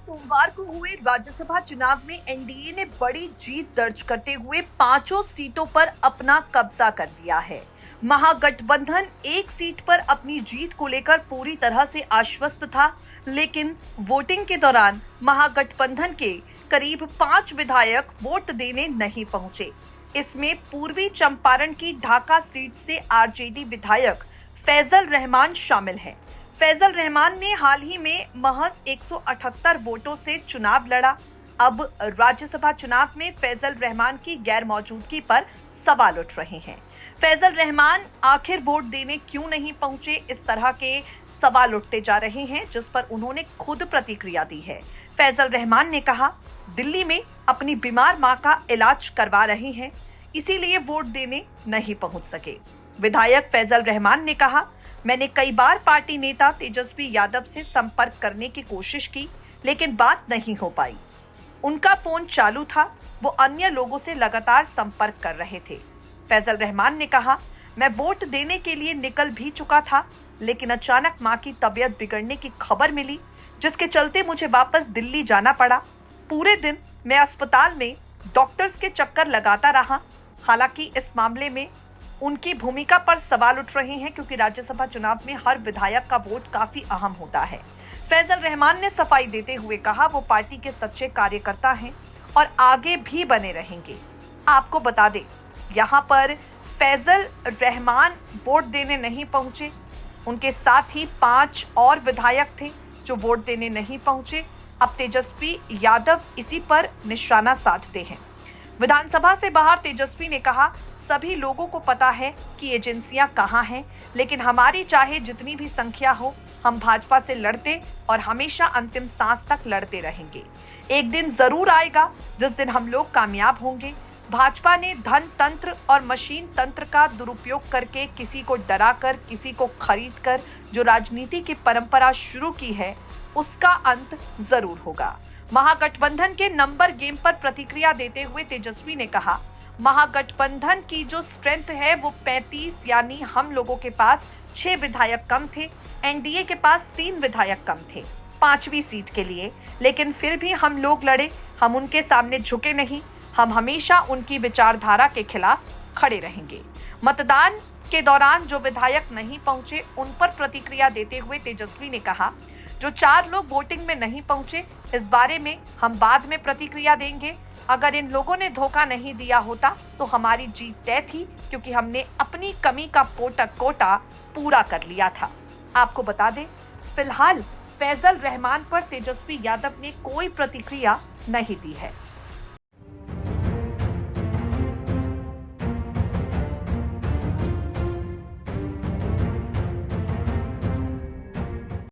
सोमवार को हुए राज्यसभा चुनाव में एनडीए ने बड़ी जीत दर्ज करते हुए पांचों सीटों पर अपना कब्जा कर लिया है। महागठबंधन एक सीट पर अपनी जीत को लेकर पूरी तरह से आश्वस्त था, लेकिन वोटिंग के दौरान महागठबंधन के करीब 5 विधायक वोट देने नहीं पहुंचे। इसमें पूर्वी चंपारण की ढाका सीट से आरजेडी विधायक फैजल रहमान शामिल हैं। फैजल रहमान ने हाल ही में महज 178 वोटों से चुनाव लड़ा। अब राज्यसभा चुनाव में फैजल रहमान की गैर मौजूदगी पर सवाल उठ रहे हैं। फैजल रहमान आखिर वोट देने क्यों नहीं पहुंचे, इस तरह के सवाल उठते जा रहे हैं, जिस पर उन्होंने खुद प्रतिक्रिया दी है। फैजल रहमान ने कहा, दिल्ली में अपनी बीमार मां का इलाज करवा रहे हैं, इसीलिए वोट देने नहीं पहुंच सके। विधायक फैजल रहमान ने कहा, मैंने कई बार पार्टी नेता तेजस्वी यादव से संपर्क करने की कोशिश की, लेकिन बात नहीं हो पाई। उनका फोन चालू था, वो अन्य लोगों से लगातार संपर्क कर रहे थे। फैजल रहमान ने कहा, मैं वोट देने के लिए निकल भी चुका था, लेकिन अचानक मां की तबीयत बिगड़ने की खबर मिली, जिसके चलते मुझे वापस दिल्ली जाना पड़ा। पूरे दिन मैं अस्पताल में डॉक्टर्स के चक्कर लगाता रहा। हालांकि इस मामले में उनकी भूमिका पर सवाल उठ रहे हैं, क्योंकि राज्यसभा चुनाव में हर विधायक का वोट काफी अहम होता है। फैजल रहमान ने सफाई देते हुए कहा, वो पार्टी के सच्चे कार्यकर्ता हैं और आगे भी बने रहेंगे। आपको बता दें, यहाँ पर फैजल रहमान वोट देने नहीं पहुंचे, उनके साथ ही 5 और विधायक थे जो वोट देने नहीं पहुंचे। अब तेजस्वी यादव इसी पर निशाना साधते हैं। विधानसभा से बाहर तेजस्वी ने कहा, सभी लोगों को पता है कि एजेंसियां कहां हैं, लेकिन हमारी चाहे जितनी भी संख्या हो, हम भाजपा से लड़ते और हमेशा अंतिम सांस तक लड़ते रहेंगे। एक दिन जरूर आएगा जिस दिन हम लोग कामयाब होंगे। भाजपा ने धन तंत्र और मशीन तंत्र का दुरुपयोग करके किसी को डराकर, किसी को खरीदकर जो राजनीति की परंपरा शुरू की है, उसका अंत जरूर होगा। महागठबंधन के नंबर गेम पर प्रतिक्रिया देते हुए तेजस्वी ने कहा, महागठबंधन की जो स्ट्रेंथ है वो 35, यानी हम लोगों के पास 6 विधायक कम थे, एनडीए के पास 3 विधायक कम थे 5वीं सीट के लिए, लेकिन फिर भी हम लोग लड़े। हम उनके सामने झुके नहीं, हम हमेशा उनकी विचारधारा के खिलाफ खड़े रहेंगे। मतदान के दौरान जो विधायक नहीं पहुंचे, उन पर प्रतिक्रिया देते हुए तेजस्वी ने कहा, जो 4 लोग वोटिंग में नहीं पहुंचे, इस बारे में हम बाद में प्रतिक्रिया देंगे। अगर इन लोगों ने धोखा नहीं दिया होता तो हमारी जीत तय थी, क्योंकि हमने अपनी कमी का कोटा पूरा कर लिया था। आपको बता दें, फिलहाल फैजल रहमान पर तेजस्वी यादव ने कोई प्रतिक्रिया नहीं दी है।